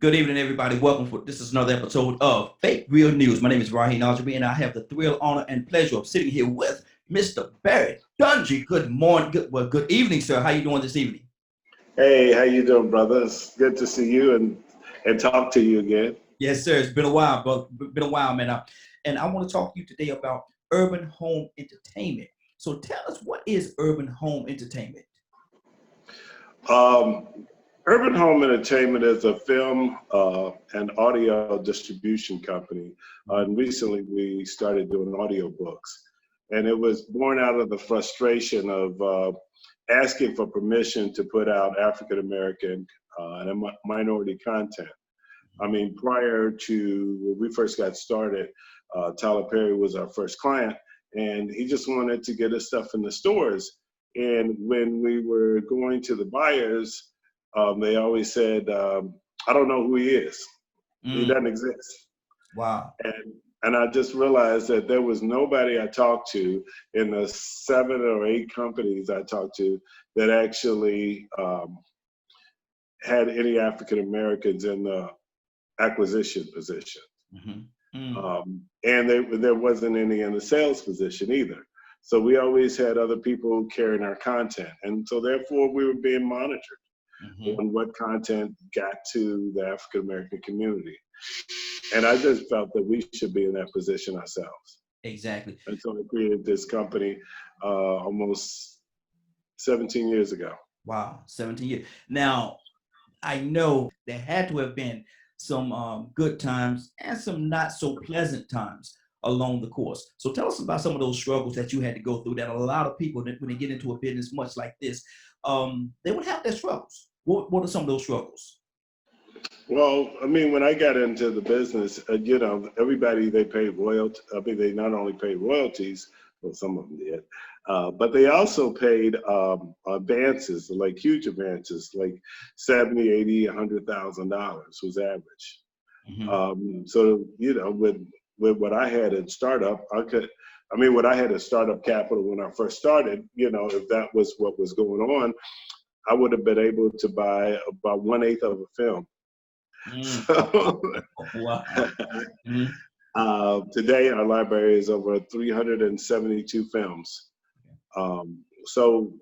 Good evening, everybody. Welcome for this is another episode of Fake Real News. My name is Raheem Algery, and I have the thrill, honor, and pleasure of sitting here with Mr. Barry Dungy. Good morning, good evening, sir. How you doing this evening? Hey, how you doing, brother? It's good to see you and talk to you again. Yes, sir. It's been a while, bro. Been a while, man. And I want to talk to you today about urban home entertainment. So tell us, what is urban home entertainment? Um, Urban Home Entertainment is a film and audio distribution company, and recently we started doing audio books, and it was born out of the frustration of asking for permission to put out African American and minority content. I mean, prior to when we first got started, Tyler Perry was our first client, and he just wanted to get his stuff in the stores. And when we were going to the buyers, they always said, "I don't know who he is. He Mm, doesn't exist." wow. And I just realized that there was nobody I talked to in the 7 or 8 companies I talked to that actually had any African Americans in the acquisition position. Hmm. Mm, And there wasn't any in the sales position either. So we always had other people carrying our content. And so therefore we were being monitored hmm. on what content got to the African American community. And I just felt that we should be in that position ourselves. Exactly. And so I created this company almost 17 years ago. Wow. 17 years. Now, I know there had to have been some good times and some not so pleasant times along the course. So tell us about some of those struggles that you had to go through. That a lot of people, that when they get into a business much like this, they would have their struggles. What are some of those struggles? Well, I mean, when I got into the business, everybody they paid royalty. I mean, they not only paid royalties, well, some of them did, but they also paid advances, like huge advances, like 70, 80, $100,000 was average. Hmm. So with what I had in startup, I mean, what I had in startup capital when I first started, if that was what was going on, I would have been able to buy about 1/8 of a film. Mm. So Wow. Mm. today, our library is over 372 films. So,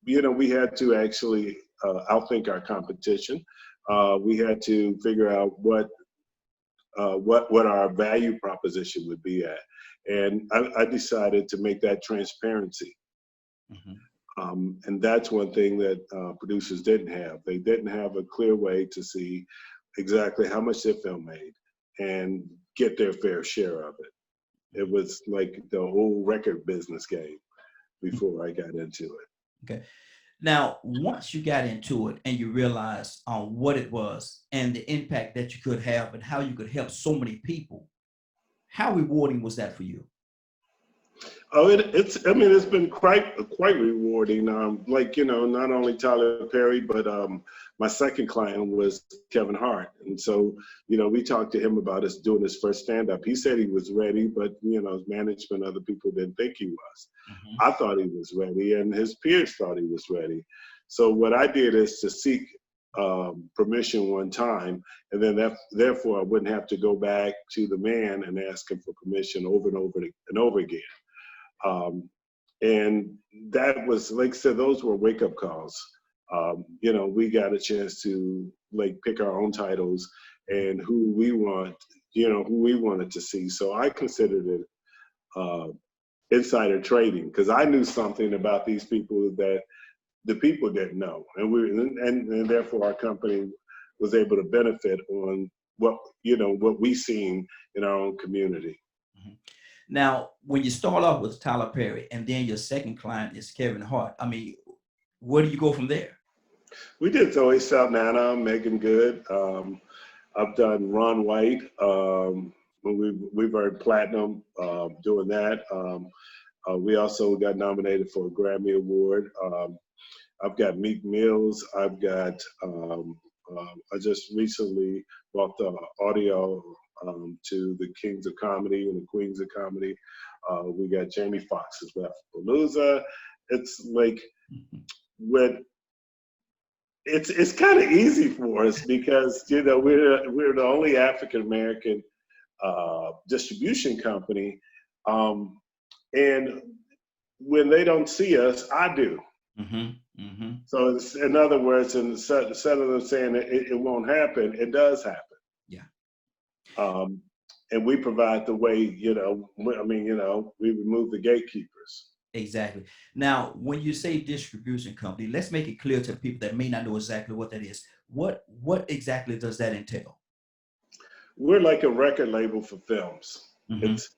we had to actually outthink our competition. We had to figure out what our value proposition would be at, and I decided to make that transparency. Hmm. And that's one thing that producers didn't have. They didn't have a clear way to see exactly how much their film made and get their fair share of it. It was like the whole record business game before I got into it. Okay. Now, once you got into it and you realized what it was and the impact that you could have and how you could help so many people, how rewarding was that for you? Oh, it's. I mean, it's been quite rewarding. Like not only Tyler Perry, but my second client was Kevin Hart, and so we talked to him about us doing his first stand up. He said he was ready, but his management, other people didn't think he was. Hmm. I thought he was ready, and his peers thought he was ready. So what I did is to seek permission one time, and then therefore I wouldn't have to go back to the man and ask him for permission over and over and over again. Um, and that was, like I said, those were wake up calls. We got a chance to like pick our own titles and who we wanted to see. So I considered it uh, insider trading because I knew something about these people that the people didn't know, and therefore our company was able to benefit on what we seen in our own community. Hmm. Now, when you start off with Tyler Perry and then your second client is Kevin Hart, I mean, where do you go from there? We did Zoe Saldana, Megan Good. I've done Ron White. We've earned platinum doing that. We also got nominated for a Grammy Award. I've got Meek Mills. I just recently bought the audio to the Kings of Comedy and the Queens of Comedy. We got Jamie Foxx's Palooza. It's like Mhm. what it's kind of easy for us because we're the only African American distribution company, um, and when they don't see us, I do. Mm-hmm. Mm-hmm. So in other words, instead of them saying it won't happen, it does happen. Yeah. Um, and we provide the way, we remove the gatekeepers. Exactly. Now, when you say distribution company, let's make it clear to the people that may not know exactly what that is. What exactly does that entail? We're like a record label for films. Mm-hmm. It's,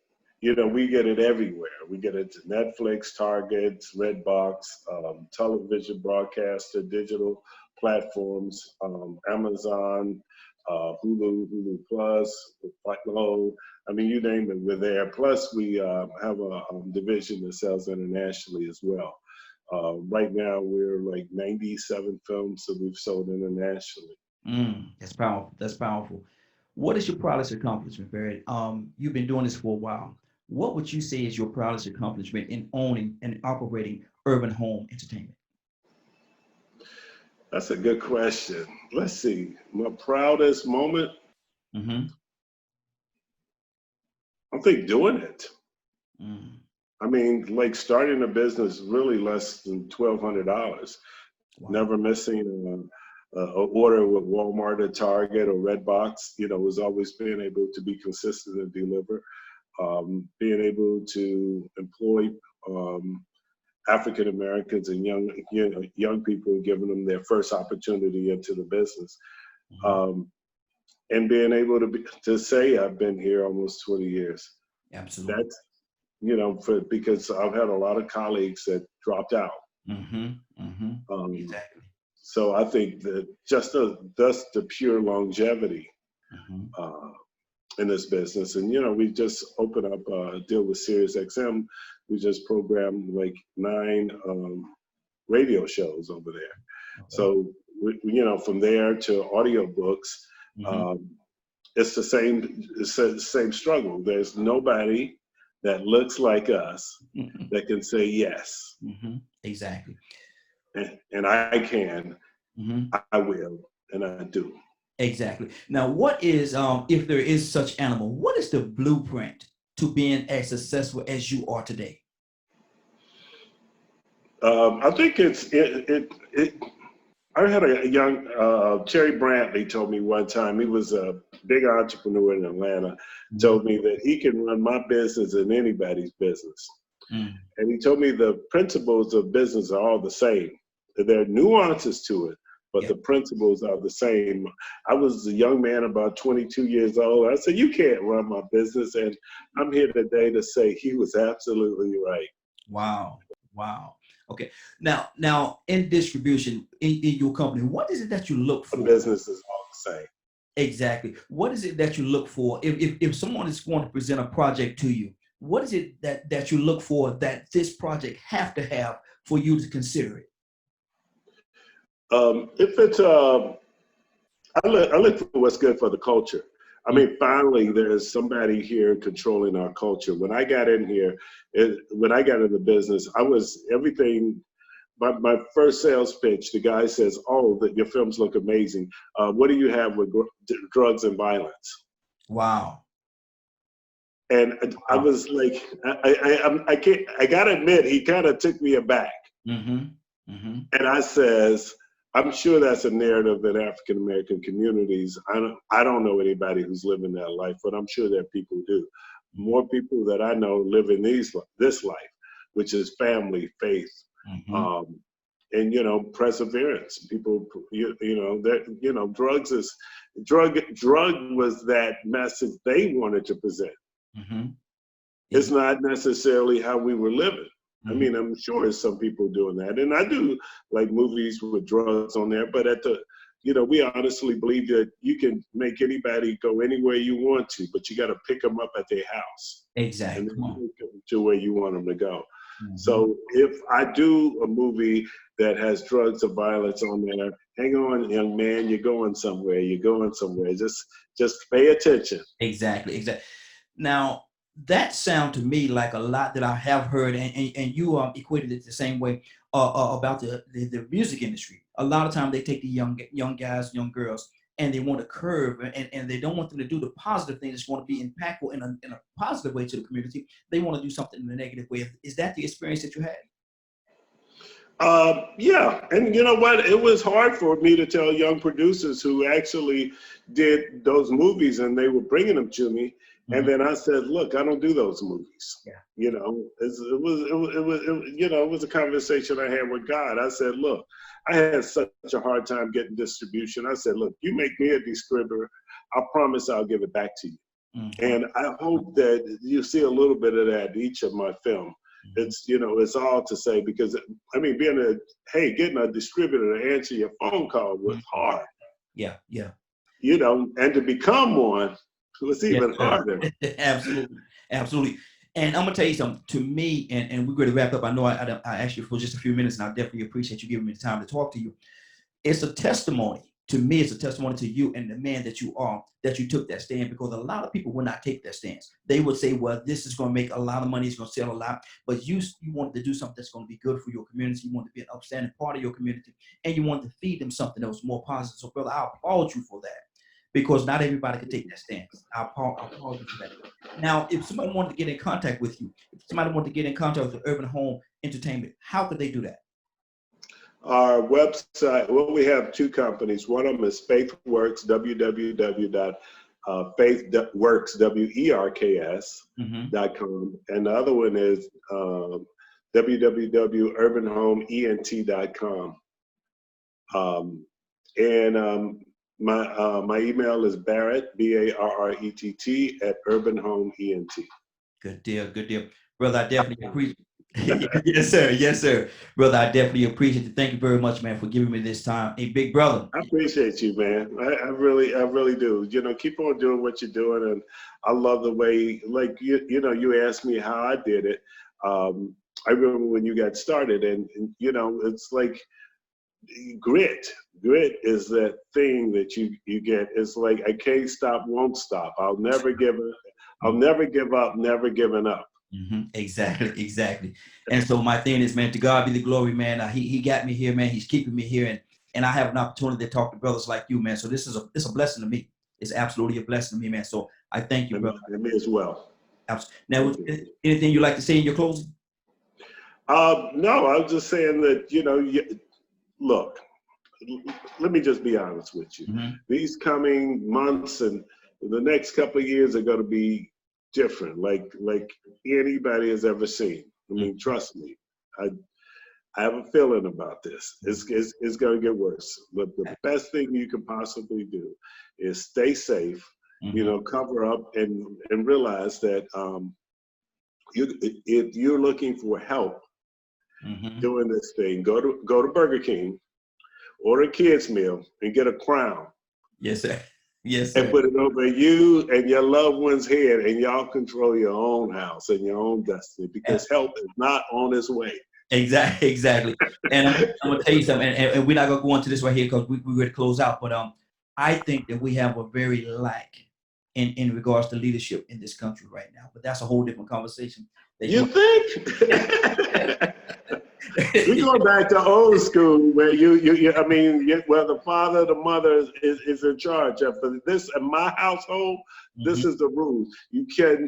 we get it everywhere. We get it to Netflix, Target, Redbox, television broadcaster, digital platforms, Amazon, Hulu, Hulu Plus, Flow. I mean, you name it, we're there. Plus, we have a division that sells internationally as well. Right now, we're like 97 films that we've sold internationally. That's powerful. That's powerful. What is your proudest accomplishment, Barrett? You've been doing this for a while. What would you say is your proudest accomplishment in owning and operating Urban Home Entertainment? That's a good question. Let's see. My proudest moment, Mm-hmm. I think doing it. Mm. I mean, like starting a business really less than $1,200. Wow. Never missing a order with Walmart or Target or Redbox. Was always being able to be consistent and deliver. Being able to employ African Americans and young people, giving them their first opportunity into the business. Mm-hmm. Um, and being able to say I've been here almost 20 years. Absolutely. That's because I've had a lot of colleagues that dropped out. Mm-hmm. Mm-hmm. Um, Exactly. so I think that just thus the pure longevity Mm-hmm. uh, in this business, and we just opened up a deal with Sirius XM. We just programmed like 9 radio shows over there. Okay. So from there to audiobooks. Mm-hmm. Um, it's the same struggle. There's nobody that looks like us Mm-hmm. that can say yes, Mm-hmm. Exactly. and I can, Mm-hmm. I will, and I do. Exactly. Now, what is if there is such animal, what is the blueprint to being as successful as you are today? I think it. I had a young Terry Brantley told me one time. He was a big entrepreneur in Atlanta. Mm-hmm. Told me that he can run my business and anybody's business. Mm. And he told me the principles of business are all the same. There are nuances to it, but Yeah. the principles are the same. I was a young man, about 22 years old. I said, "You can't run my business." And I'm here today to say he was absolutely right. Wow. Wow. Okay. Now in distribution in your company, what is it that you look The for? business is all the same. Exactly. What is it that you look for? If someone is going to present a project to you, what is it that you look for that this project have to have for you to consider it? If it's, I look for what's good for the culture. I Mm. mean, finally, there's somebody here controlling our culture. When I got in here, when I got in the business, I was everything. My first sales pitch, the guy says, "Oh, that your films look amazing. What do you have with drugs and violence?" Wow. And I Wow. was like, I can't. I gotta admit, he kind of took me aback. Mm-hmm. Mm-hmm. And I says, "I'm sure that's a narrative in African American communities. I don't know anybody who's living that life, but I'm sure that people do. More people that I know live in this life, which is family, faith, Mm-hmm. um, and perseverance. People, that drugs is drug was that message they wanted to present. Mm-hmm. It's not necessarily how we were living. I Mm-hmm. mean, I'm sure there's some people doing that, and I do like movies with drugs on there. But we honestly believe that you can make anybody go anywhere you want to, but you got to pick them up at their house and Exactly. Come then on. take them to where you want them to go. Mm-hmm. So if I do a movie that has drugs or violence on there, hang on, young man, you're going somewhere. You're going somewhere. Just pay attention. Exactly. Exactly. Now, that sound to me like a lot that I have heard, and you equated it the same way. about the music industry. A lot of time they take the young guys, young girls, and they want to curve, and they don't want them to do the positive thing that's going to be impactful in a positive way to the community. They want to do something in a negative way. Is that the experience that you had? Yeah, and you know what? It was hard for me to tell young producers who actually did those movies, and they were bringing them to me, and Mm-hmm. then I said, "Look, I don't do those movies." Yeah. You know, you know, it was a conversation I had with God. I said, "Look, I had such a hard time getting distribution. I said, look, you make me a distributor, I promise I'll give it back to you." Mm-hmm. And I hope that you see a little bit of that in each of my film. Mm-hmm. It's, you know, it's all to say, because I mean, getting a distributor to answer your phone call was Mm-hmm. hard, Yeah, yeah. you know, and to become one was Yes, even sir. harder. Absolutely, absolutely. And I'm gonna tell you something. To me, and we're going to wrap up. I know I asked you for just a few minutes, and I definitely appreciate you giving me the time to talk to you. It's a testimony to me. It's a testimony to you and the man that you are, that you took that stand, because a lot of people would not take that stance. They would say, well, this is going to make a lot of money, it's going to sell a lot, but you wanted to do something that's going to be good for your community. You want to be an upstanding part of your community, and you want to feed them something that was more positive. So brother, I applaud you for that, because not everybody can take that stance. I applaud you for that. Now, if somebody wanted to get in contact with you, if somebody wanted to get in contact with Urban Home Entertainment, how could they do that? Our website, well, we have two companies. One of them is FaithWorks, Mm-hmm. www.faithworks.com, and the other one is www.urbanhomeent.com. And my email is Barrett, Barrett, at urbanhomeent. Good deal, good deal, brother. I definitely appreciate. Yes, sir. Yes, sir, brother. I definitely appreciate it. Thank you very much, man, for giving me this time. Hey, big brother. I appreciate you, man. I really do. You know, keep on doing what you're doing, and I love the way, like you know, you asked me how I did it. I remember when you got started, and you know, it's like grit. Grit is that thing that you get. It's like I can't stop, won't stop. I'll never give up. I'll never give up. Never giving up. Mm-hmm. Exactly, exactly. And so my thing is, man, to God be the glory, man. He got me here, man. He's keeping me here, and I have an opportunity to talk to brothers like you, man. So this is a blessing to me. It's absolutely a blessing to me, man. So I thank you, brother. And me as well. Now, Thank you. anything you like to say in your closing? No, I was just saying that, you know, look, let me just be honest with you. Mm-hmm. These coming months and the next couple of years are going to be different, like anybody has ever seen. I mean, trust me. I have a feeling about this. It's going to get worse. But the best thing you can possibly do is stay safe, you Mm-hmm. know, cover up, and realize that if you're looking for help Mm-hmm. doing this thing, go to Burger King, order a kids meal, and get a crown Yes, sir. Yes, and sir. put it over you and your loved one's head, and y'all control your own house and your own destiny, because help is not on its way. Exactly, exactly. And I'm gonna tell you something, and we're not gonna go into this right here because we're ready to close out. But I think that we have a very lack in regards to leadership in this country right now. But that's a whole different conversation. That you You think? We're want. going back to old school where I mean, where the father, the mother is in charge of. For this, in my household, Mhm. this is the rule. You can,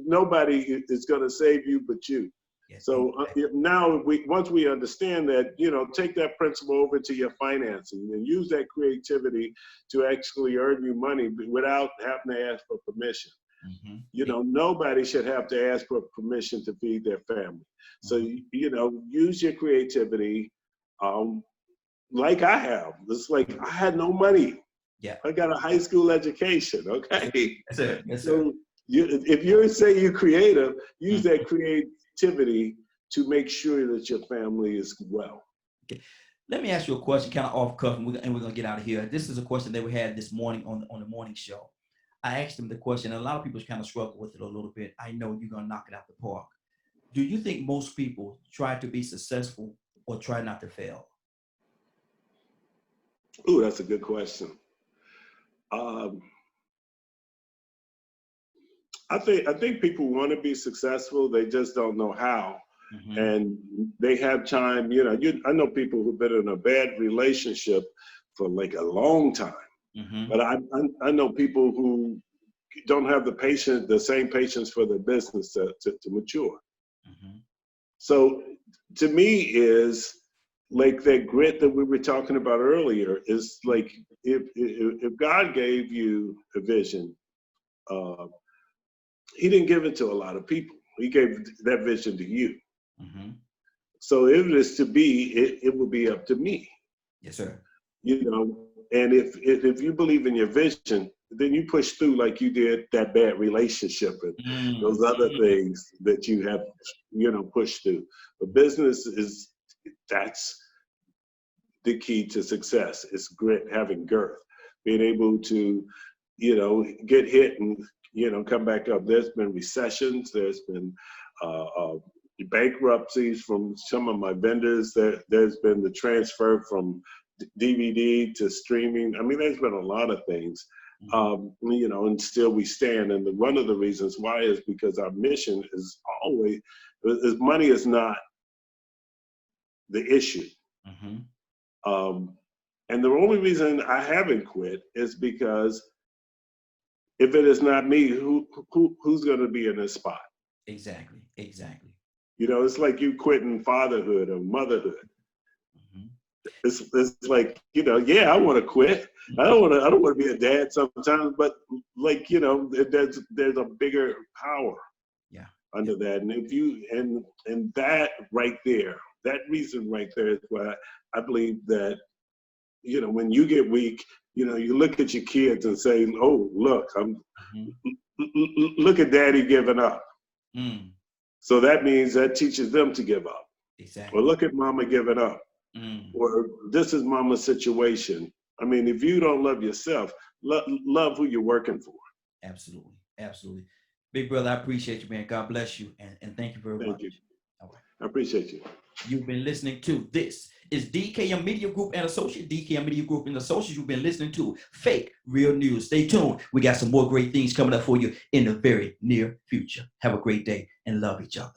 nobody is going to save you but you. Yeah, So now, once we understand that, you know, take that principle over to your financing and use that creativity to actually earn you money without having to ask for permission. mhm. You know, nobody should have to ask for permission to feed their family. So, Mhm. you know, use your creativity, um, like I have. It's like I had no money. Yeah. I got a high school education, Yes, sir. okay? Yes, sir. Yes, sir. So if you say you're creative, use that creativity to make sure that your family is well. Okay. Let me ask you a question, kind of off cuff, and we're gonna get out of here. This is a question that we had this morning on the morning show. I asked them the question, and a lot of people kind of struggle with it a little bit. I know you're gonna knock it out the park. Do you think most people try to be successful or try not to fail? Ooh, that's a good question. Um, I think people want to be successful. They just don't know how. Mm-hmm. And they have time, I know people who've been in a bad relationship for like a long time, Mm-hmm. but I know people who don't have the same patience for their business to mature. Mm-hmm. So to me is like that grit that we were talking about earlier is like if God gave you a vision, uh, he didn't give it to a lot of people. He gave that vision to you. Mm-hmm. So if it is to be, it will be up to me, Yes, sir. you know. And if you believe in your vision, then you push through like you did that bad relationship and those other Mm-hmm. things that you have, pushed through. But business that's the key to success. It's grit, having girth, being able to, get hit and come back up. There's been recessions. There's been bankruptcies from some of my vendors. There's been the transfer from DVD to streaming. I mean, there's been a lot of things. Mm-hmm. And still we stand. And one of the reasons why is because our mission is always, money is not the issue. Mm-hmm. Um, and the only reason I haven't quit is because if it is not me, who's going to be in this spot? Exactly. Exactly. It's like you quitting fatherhood or motherhood. Mm-hmm. It's like, yeah, I want to quit. I don't want to be a dad sometimes, but like, there's a bigger power Yeah. Yeah. under that. And if you and that right there, that reason right there is why I believe that, when you get weak, you look at your kids and say, oh, look, Mm-hmm. look at daddy giving up. Mm. So that means that teaches them to give up. Or Exactly. look at mama giving up. Mm. Or this is mama's situation. I mean, if you don't love yourself, love who you're working for. Absolutely. Absolutely. Big brother, I appreciate you, man. God bless you. And thank you very Thank much. you. All right. I appreciate you. You've been listening to this is DKM Media Group and Associate. DKM Media Group and Associates. You've been listening to Fake Real News. Stay tuned. We got some more great things coming up for you in the very near future. Have a great day and love each other.